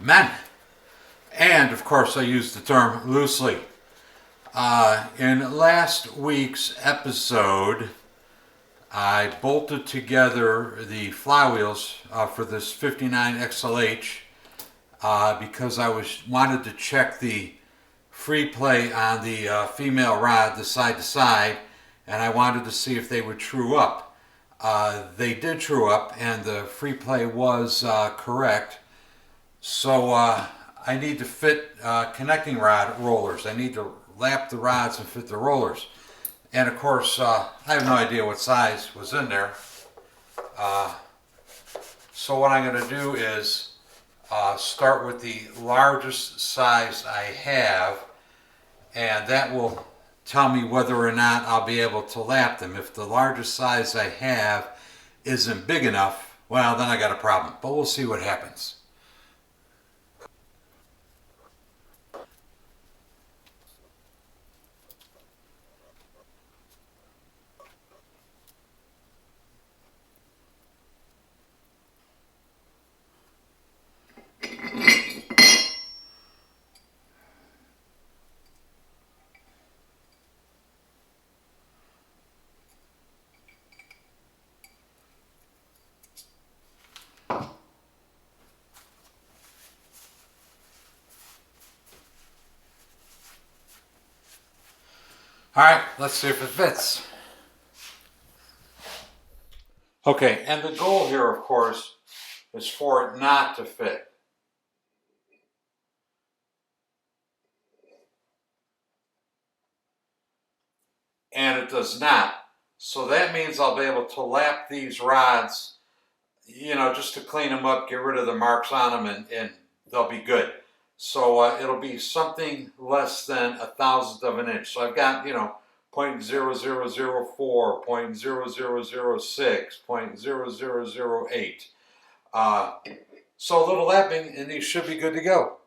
Men. And of course I use the term loosely. In last week's episode, I bolted together the flywheels for this 59 XLH because I wanted to check the free play on the female rod, the side to side, and I wanted to see if they would true up. They did true up, and the free play was correct. So I need to fit connecting rod rollers. I need to lap the rods and fit the rollers. And of course, I have no idea what size was in there. So what I'm going to do is start with the largest size I have, and that will tell me whether or not I'll be able to lap them. If the largest size I have isn't big enough, well, then I got a problem. But we'll see what happens. All right, let's see if it fits. Okay, and the goal here, of course, is for it not to fit. And it does not. So that means I'll be able to lap these rods, just to clean them up, get rid of the marks on them, and they'll be good. So it'll be something less than 1/1000th of an inch. So I've got, 0.0004, 0.0006, 0.0008. So a little lapping and these should be good to go.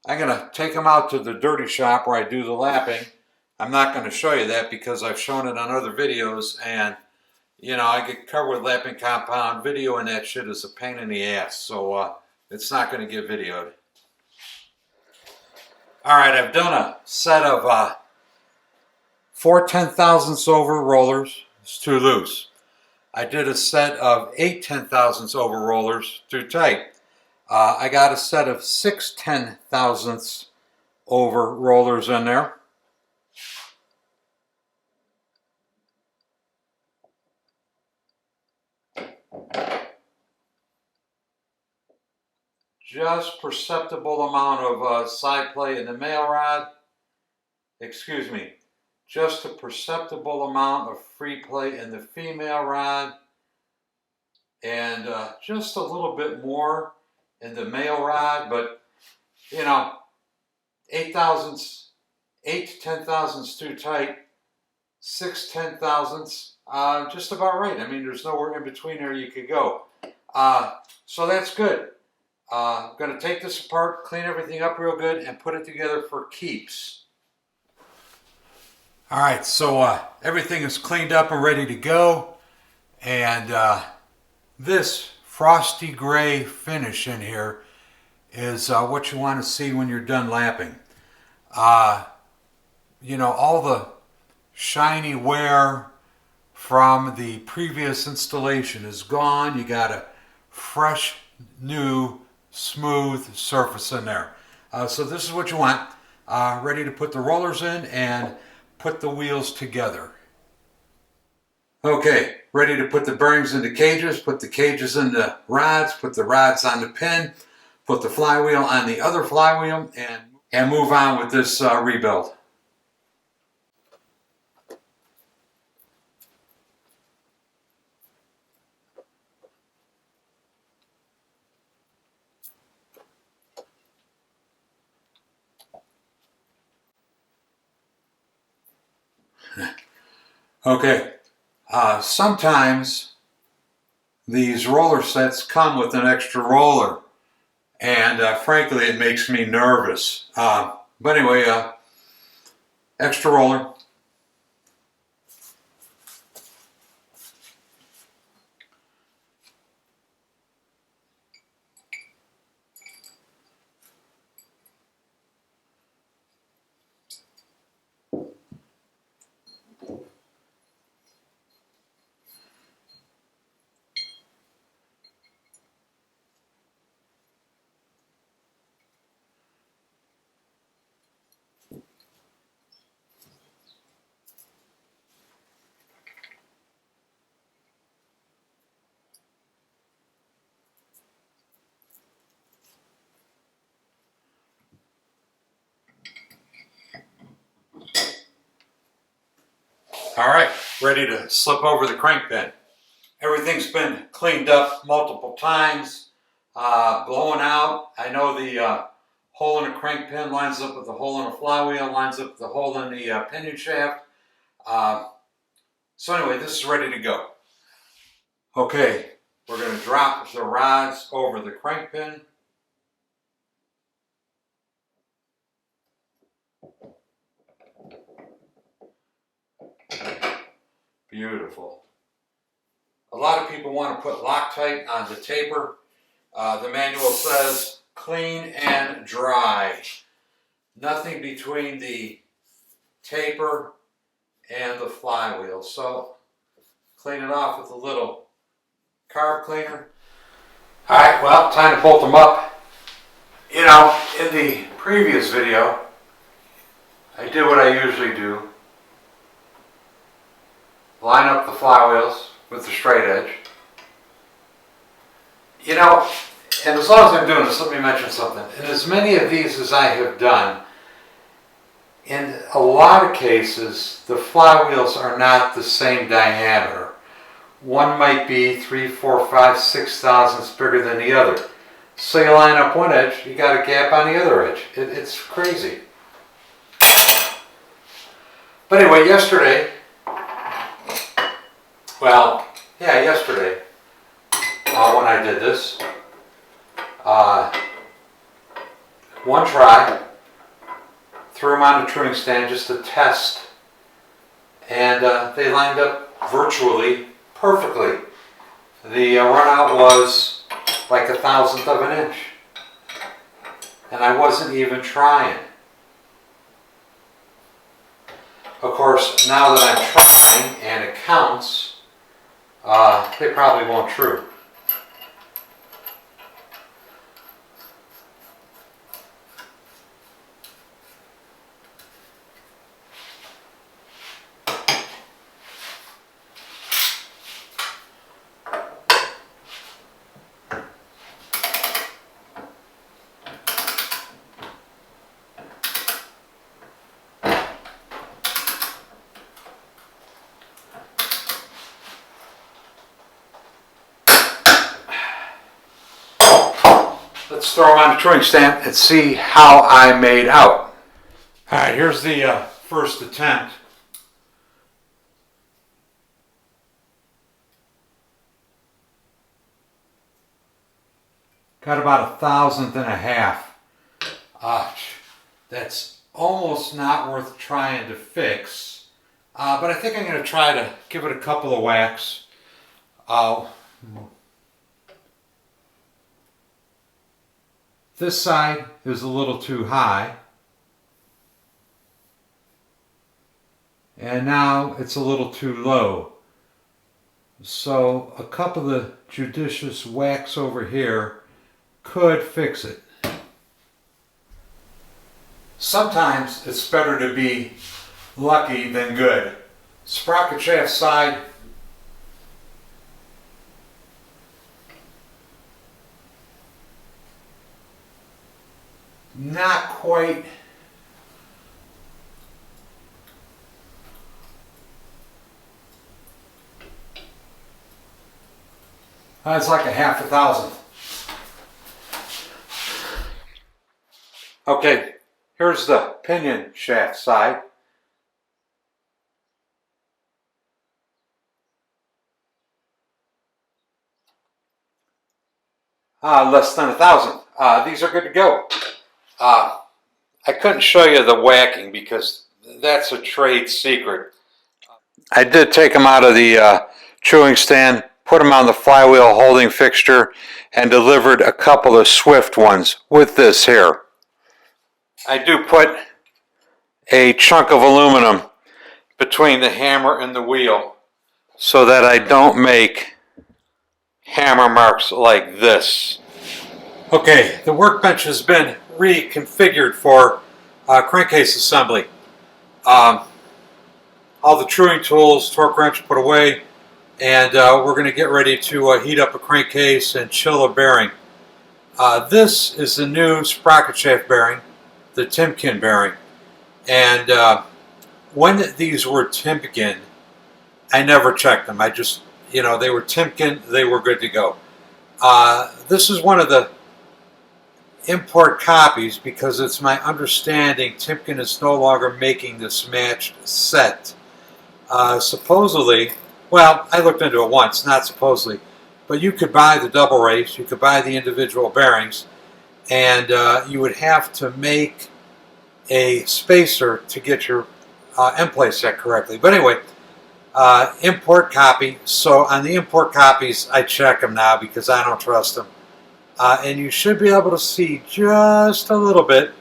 I'm going to take them out to the dirty shop where I do the lapping. I'm not going to show you that because I've shown it on other videos, and I get covered with lapping compound. Video and that shit is a pain in the ass, so it's not going to get videoed. Alright, I've done a set of 4 10,000ths over rollers. It's too loose. I did a set of 8 10,000ths over rollers, too tight. I got a set of 6 10,000ths over rollers in there. Just perceptible amount of side play in the male rod. Just a perceptible amount of free play in the female rod. And just a little bit more in the male rod, but 8 10,000ths too tight, 6 10,000ths, just about right. I mean, there's nowhere in between there you could go. So that's good. I'm going to take this apart, clean everything up real good, and put it together for keeps. Alright, so everything is cleaned up and ready to go. And this frosty gray finish in here is what you want to see when you're done lapping. All the shiny wear from the previous installation is gone. You got a fresh, new, smooth surface in there. So this is what you want. Ready to put the rollers in and put the wheels together. Okay, ready to put the bearings in the cages, put the cages in the rods, put the rods on the pin, put the flywheel on the other flywheel, and move on with this rebuild. Okay, sometimes these roller sets come with an extra roller, and frankly it makes me nervous. But anyway, extra roller. All right, ready to slip over the crank pin. Everything's been cleaned up multiple times, blown out. I know the hole in the crank pin lines up with the hole in the flywheel, lines up with the hole in the pinion shaft. So anyway, this is ready to go. Okay, we're going to drop the rods over the crank pin. Beautiful. A lot of people want to put Loctite on the taper. The manual says clean and dry. Nothing between the taper and the flywheel. So clean it off with a little carb cleaner. Alright, well, time to bolt them up. You know, in the previous video, I did what I usually do. Line up the flywheels with the straight edge. You know, and as long as I'm doing this, let me mention something. In as many of these as I have done, in a lot of cases, the flywheels are not the same diameter. One might be 3, 4, 5, 6 thousandths bigger than the other. So you line up one edge, you got a gap on the other edge. It's crazy. But anyway, yesterday, when I did this, one try, threw them on the trimming stand just to test, and they lined up virtually perfectly. The runout was like 1/1000th of an inch, and I wasn't even trying. Of course, now that I'm trying and it counts, they probably won't true. Let's throw them on the trimming stand and see how I made out. Alright, here's the first attempt. Got about 1/1000th and a half. That's almost not worth trying to fix. But I think I'm going to try to give it a couple of whacks. This side is a little too high. And now it's a little too low. So a couple of judicious whacks over here could fix it. Sometimes it's better to be lucky than good. Sprocket shaft side, not quite. It's like a 1/2,000th. Okay, here's the pinion shaft side. Less than 1/1000th. These are good to go. I couldn't show you the whacking because that's a trade secret. I did take them out of the chewing stand, put them on the flywheel holding fixture, and delivered a couple of swift ones with this here. I do put a chunk of aluminum between the hammer and the wheel so that I don't make hammer marks like this. Okay, the workbench has been reconfigured for crankcase assembly. All the truing tools, torque wrench put away, and we're going to get ready to heat up a crankcase and chill a bearing. This is the new sprocket shaft bearing, the Timken bearing, and when these were Timken, I never checked them. I just, they were Timken, they were good to go. This is one of the import copies because it's my understanding Timken is no longer making this matched set. Supposedly, well, I looked into it once, not supposedly, but you could buy the double race, you could buy the individual bearings, and you would have to make a spacer to get your end plate set correctly. But anyway, import copy. So on the import copies, I check them now because I don't trust them. And you should be able to see just a little bit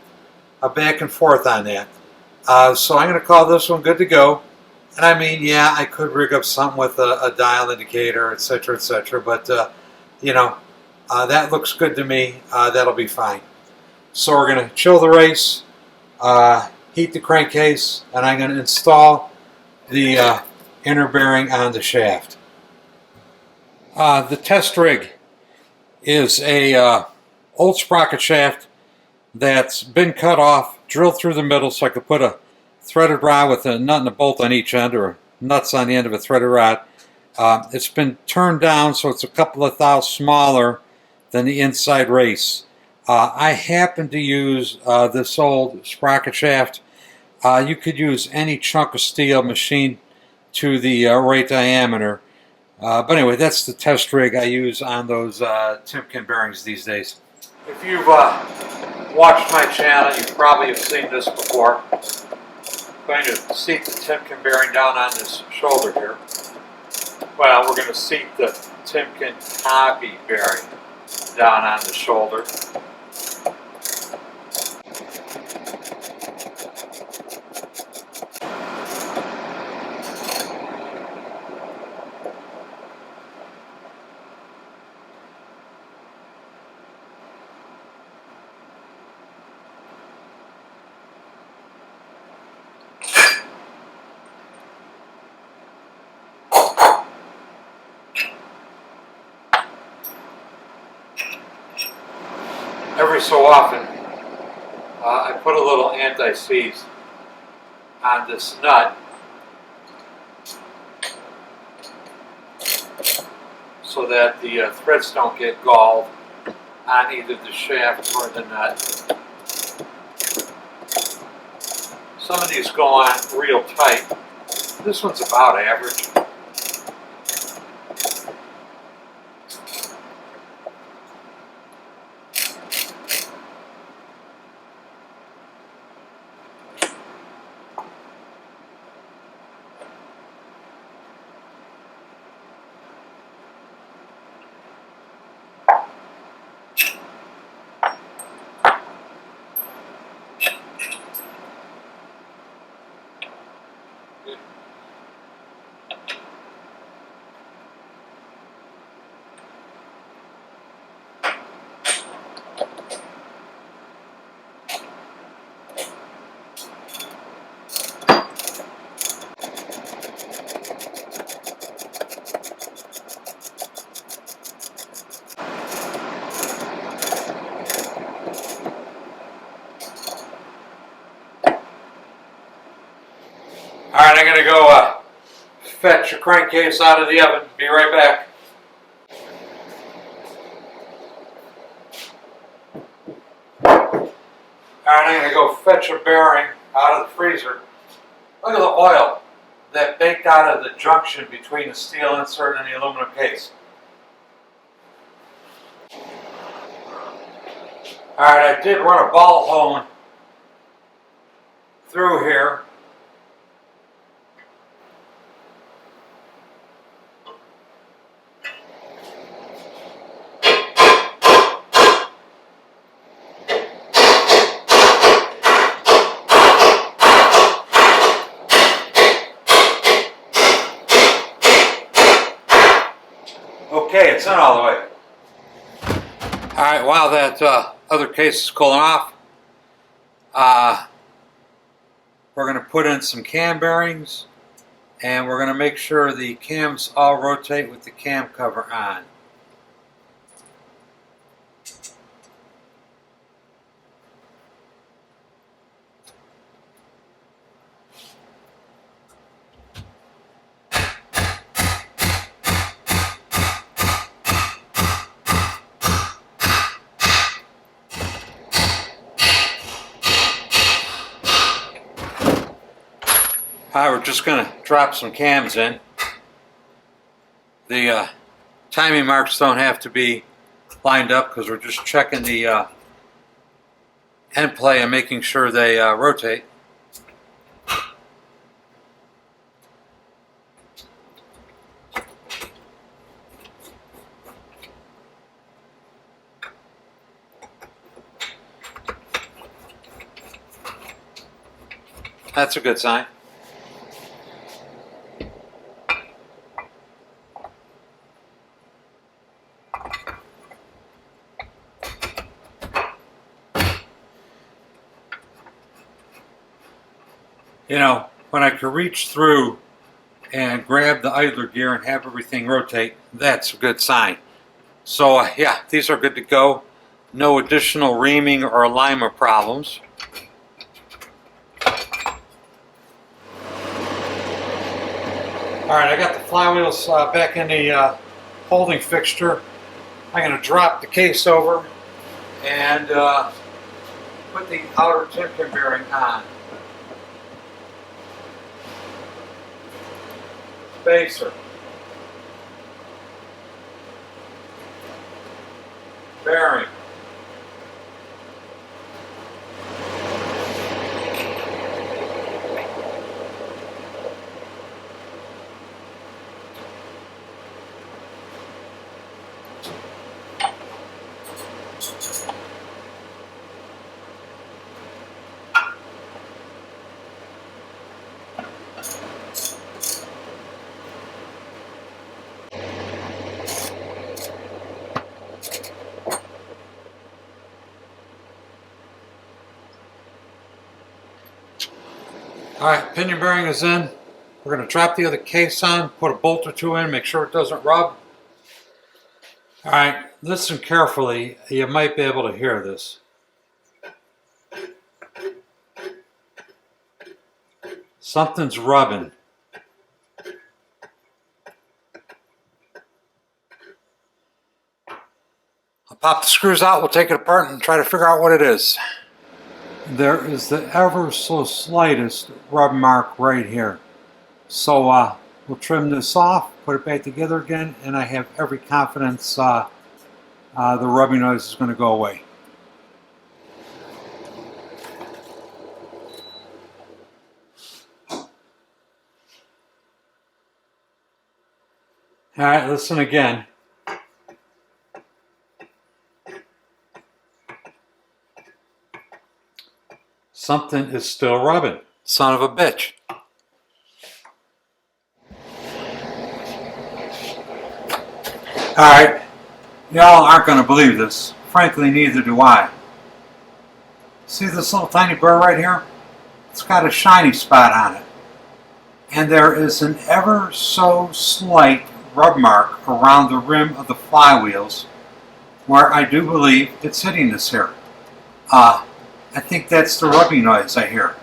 of back and forth on that. So I'm going to call this one good to go. And I mean, yeah, I could rig up something with a dial indicator, etc., but, that looks good to me. That'll be fine. So we're going to chill the race, heat the crankcase, and I'm going to install the inner bearing on the shaft. The test rig is a old sprocket shaft that's been cut off, drilled through the middle so I could put a threaded rod with a nut and a bolt on each end, or nuts on the end of a threaded rod. It's been turned down so it's a couple of thou smaller than the inside race. I happen to use this old sprocket shaft. You could use any chunk of steel machined to the right diameter. But anyway, that's the test rig I use on those Timken bearings these days. If you've watched my channel, you probably have seen this before. I'm going to seat the Timken bearing down on this shoulder here. Well, we're going to seat the Timken copy bearing down on the shoulder. Every so often, I put a little anti-seize on this nut so that the threads don't get galled on either the shaft or the nut. Some of these go on real tight. This one's about average. Alright, I'm going to go fetch a crankcase out of the oven. Be right back. Alright, I'm going to go fetch a bearing out of the freezer. Look at the oil that baked out of the junction between the steel insert and the aluminum case. Alright, I did run a ball hone through here. Okay, it's in all the way. Alright, while that other case is cooling off, we're going to put in some cam bearings, and we're going to make sure the cams all rotate with the cam cover on. Alright, we're just going to drop some cams in. The timing marks don't have to be lined up because we're just checking the end play and making sure they rotate. That's a good sign. You know, when I can reach through and grab the idler gear and have everything rotate, that's a good sign. So yeah, these are good to go. No additional reaming or alignment problems. Alright, I got the flywheels back in the holding fixture. I'm going to drop the case over and put the outer tension bearing on. Spacer. Bearing. Alright, pinion bearing is in. We're going to drop the other case on, put a bolt or two in, make sure it doesn't rub. Alright, listen carefully. You might be able to hear this. Something's rubbing. I'll pop the screws out, we'll take it apart and try to figure out what it is. There is the ever so slightest rub mark right here. So we'll trim this off, put it back together again, and I have every confidence the rubbing noise is going to go away. Alright, listen again. Something is still rubbing. Son of a bitch. Alright, y'all aren't going to believe this. Frankly, neither do I. See this little tiny burr right here? It's got a shiny spot on it. And there is an ever so slight rub mark around the rim of the flywheels where I do believe it's hitting this here. I think that's the rubbing noise I hear.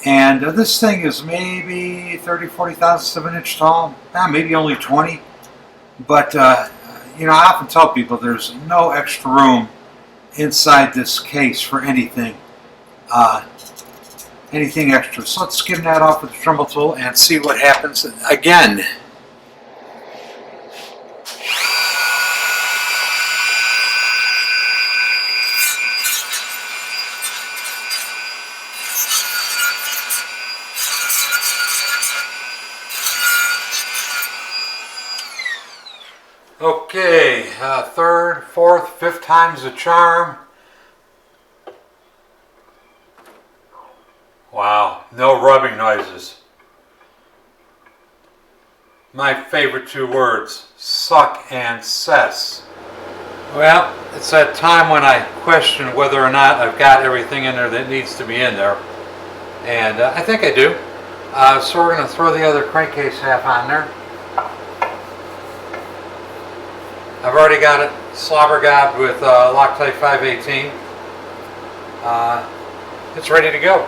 And this thing is maybe 30, 40 thousandths of an inch tall. Maybe only 20. But, you know, I often tell people there's no extra room inside this case for anything. Anything extra. So let's skim that off with the Dremel tool and see what happens again. Okay, third, fourth, fifth time's the charm. Wow, no rubbing noises. My favorite two words, suck and cess. Well, it's that time when I question whether or not I've got everything in there that needs to be in there. And I think I do. So we're going to throw the other crankcase half on there. I've already got it slobber gobbed with Loctite 518. It's ready to go.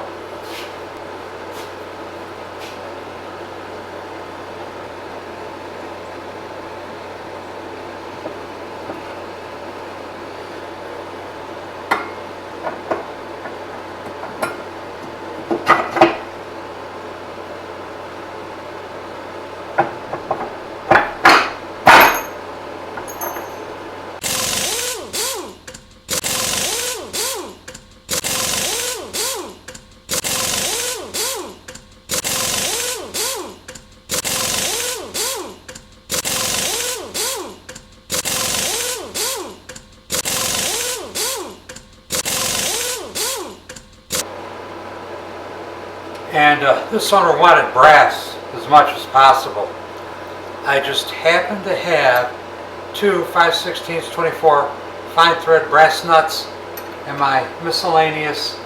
And this owner wanted brass as much as possible. I just happened to have two 5/16 24 fine thread brass nuts in my miscellaneous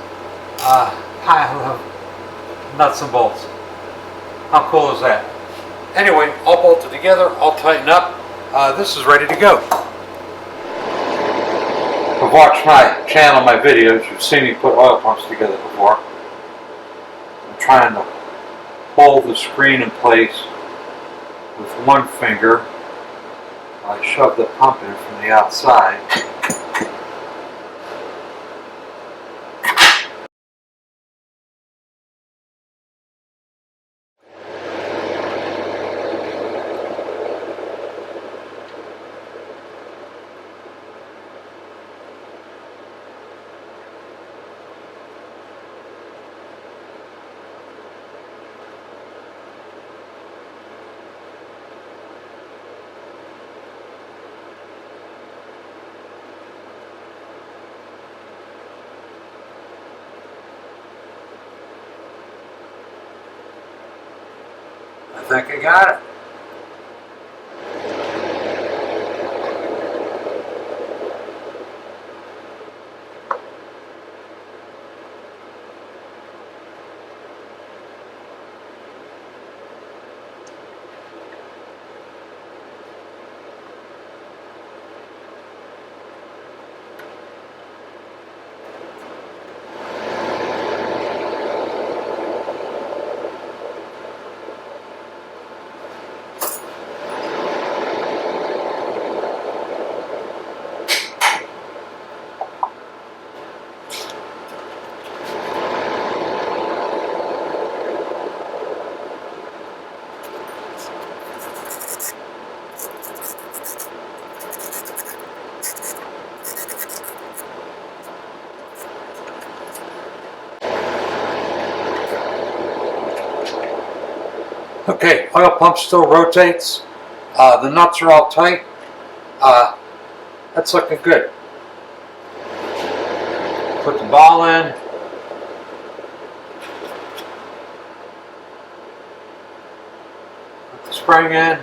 pile of nuts and bolts. How cool is that? Anyway, all bolted together, all tightened up. This is ready to go. If you've watched my channel, my videos, you've seen me put oil pumps together before. I'm trying to hold the screen in place with one finger. I shove the pump in from the outside. I think I got it. Okay, oil pump still rotates. The nuts are all tight. That's looking good. Put the ball in. Put the spring in.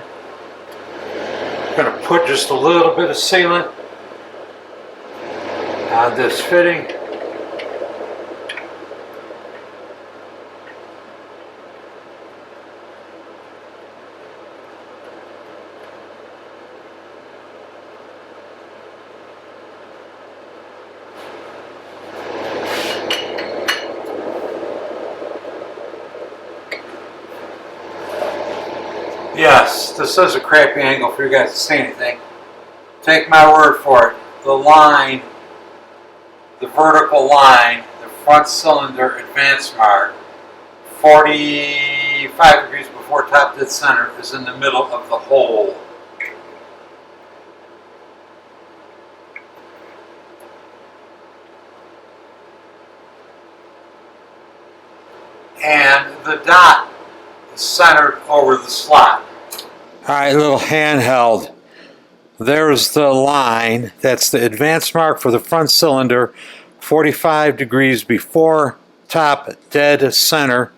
I'm going to put just a little bit of sealant on this fitting. Yes, this is a crappy angle for you guys to see anything. Take my word for it. The line, the vertical line, the front cylinder advance mark, 45 degrees before top dead center, is in the middle of the hole. And the dot is centered over the slot. Alright, little handheld. There's the line. That's the advance mark for the front cylinder, 45 degrees before top dead center,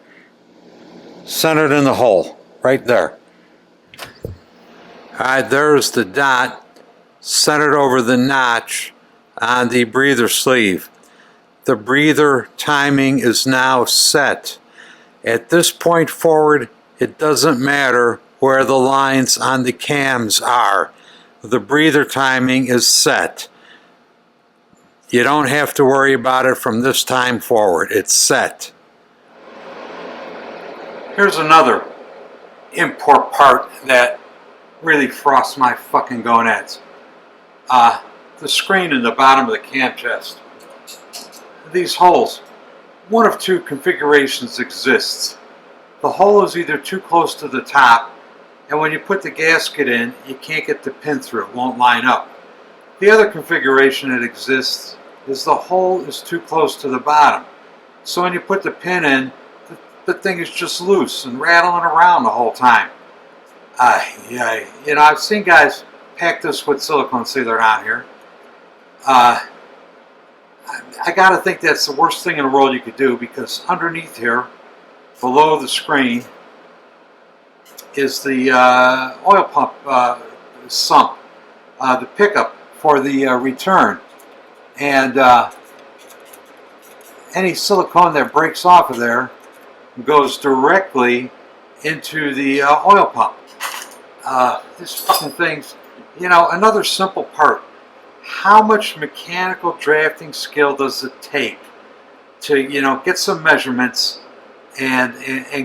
centered in the hole, right there. Alright, there's the dot centered over the notch on the breather sleeve. The breather timing is now set. At this point forward, it doesn't matter where the lines on the cams are. The breather timing is set. You don't have to worry about it from this time forward. It's set. Here's another import part that really frosts my fucking gonads. The screen in the bottom of the cam chest. These holes. One of two configurations exists. The hole is either too close to the top, and when you put the gasket in, you can't get the pin through, it won't line up. The other configuration that exists is the hole is too close to the bottom. So when you put the pin in, the thing is just loose and rattling around the whole time. I've seen guys pack this with silicone sealer on here. I gotta think that's the worst thing in the world you could do, because underneath here below the screen is the oil pump sump, the pickup for the return. And any silicone that breaks off of there goes directly into the oil pump. These fucking things, you know, another simple part. How much mechanical drafting skill does it take to, you know, get some measurements and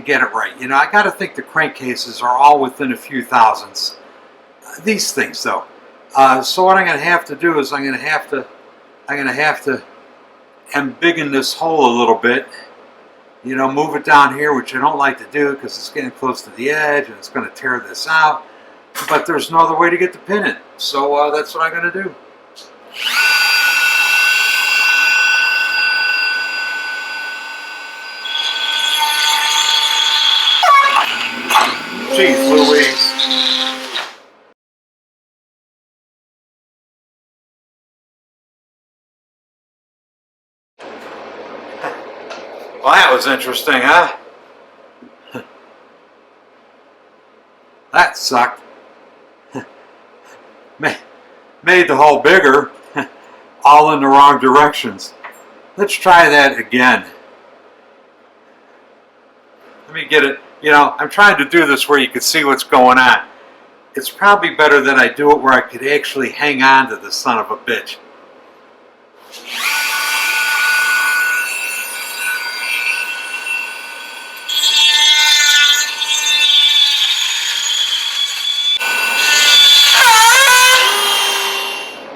get it right? You know, I got to think the crankcases are all within a few thousandths. These things, though. So what I'm going to have to do is I'm going to have to embiggen this hole a little bit. You know, move it down here, which I don't like to do because it's getting close to the edge and it's going to tear this out. But there's no other way to get the pin in. So that's what I'm going to do. Jeez Louise. Well, that was interesting, huh? That sucked. Made the hole bigger, all in the wrong directions. Let's try that again. Let me get it. You know, I'm trying to do this where you can see what's going on. It's probably better that I do it where I could actually hang on to the son of a bitch.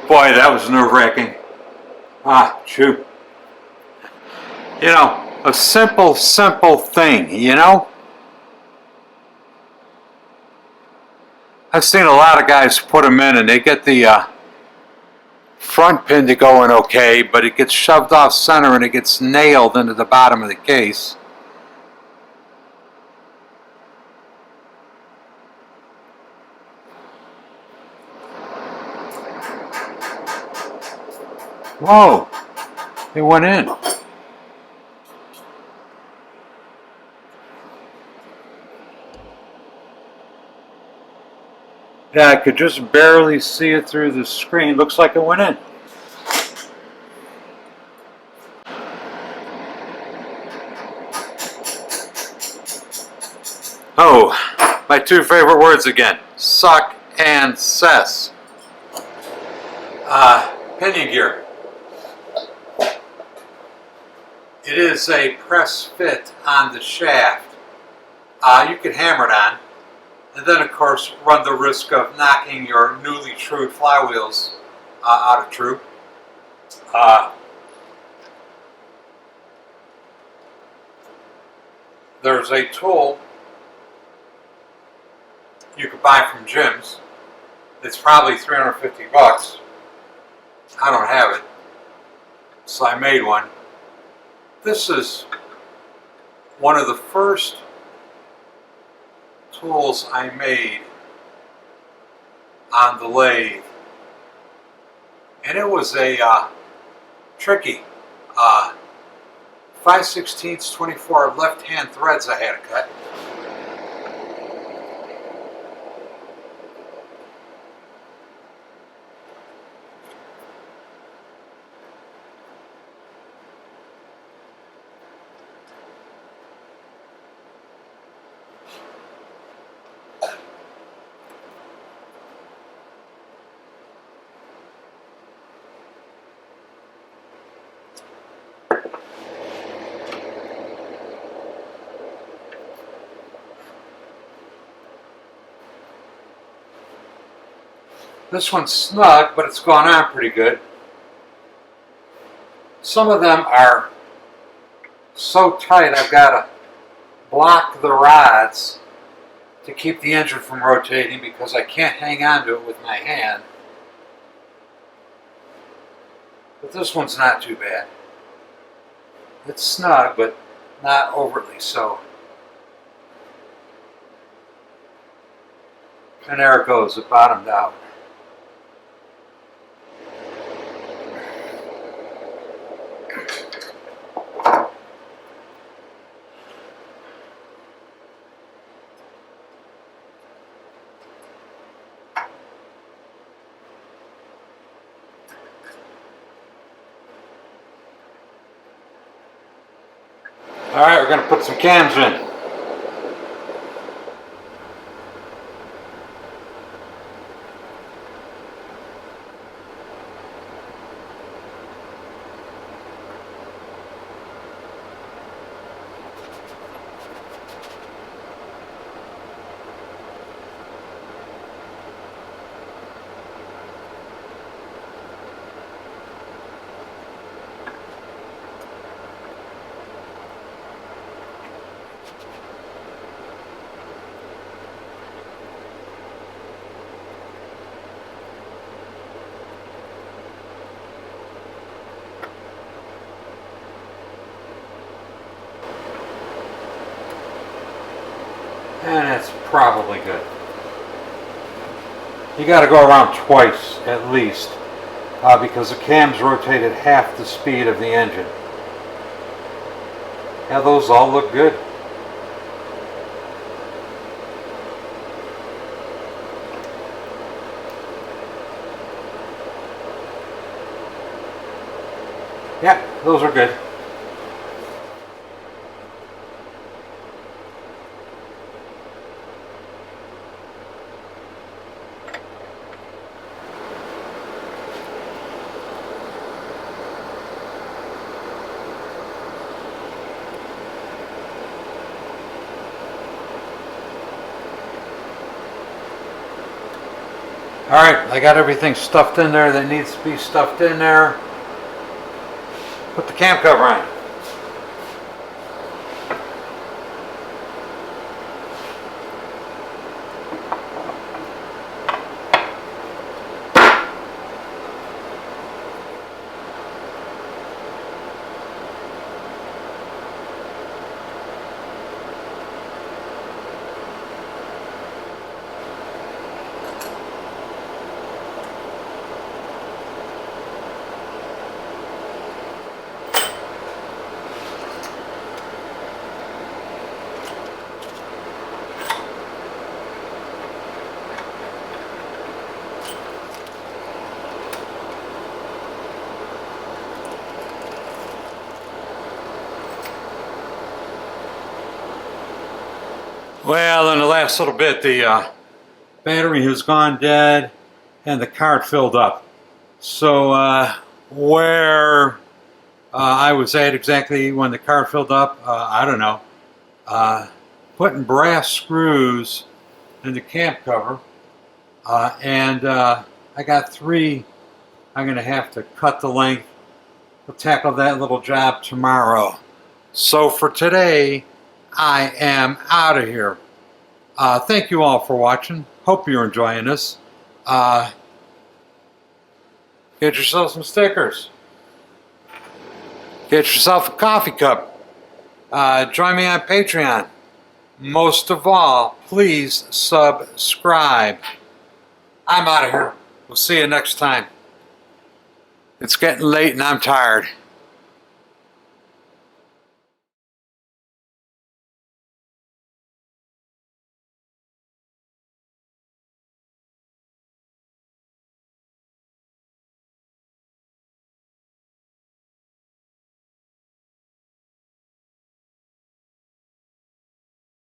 Boy, that was nerve-wracking. Shoot. You know, a simple thing, you know? I've seen a lot of guys put them in and they get the front pin to go in okay, but it gets shoved off center and it gets nailed into the bottom of the case. Whoa, it went in. Yeah, I could just barely see it through the screen. Looks like it went in. Oh, my two favorite words again. Suck and cess. Pinion gear. It is a press fit on the shaft. You can hammer it on, and then of course run the risk of knocking your newly trued flywheels out of true. There's a tool you could buy from gyms. It's probably 350 bucks. I don't have it, so I made one. This is one of the first tools I made on the lathe, and it was a tricky 5/16 24 left-hand threads I had to cut. This one's snug, but it's gone on pretty good. Some of them are so tight I've got to block the rods to keep the engine from rotating because I can't hang on to it with my hand. But this one's not too bad. It's snug, but not overly so. And there it goes, it bottomed out. Alright, we're going to put some cams in. And that's probably good. You got to go around twice at least because the cam's rotated half the speed of the engine. Yeah, those all look good. Yeah, those are good. Alright, I got everything stuffed in there that needs to be stuffed in there. Put the cam cover on. Well, in the last little bit, the battery has gone dead and the card filled up. So where I was at exactly when the card filled up, I don't know. Putting brass screws in the cam cover, and I got 3. I'm going to have to cut the length. We'll tackle that little job tomorrow. So for today, I am out of here. Thank you all for watching. Hope you're enjoying this. Get yourself some stickers. Get yourself a coffee cup. Join me on Patreon. Most of all, please subscribe. I'm out of here. We'll see you next time. It's getting late and I'm tired.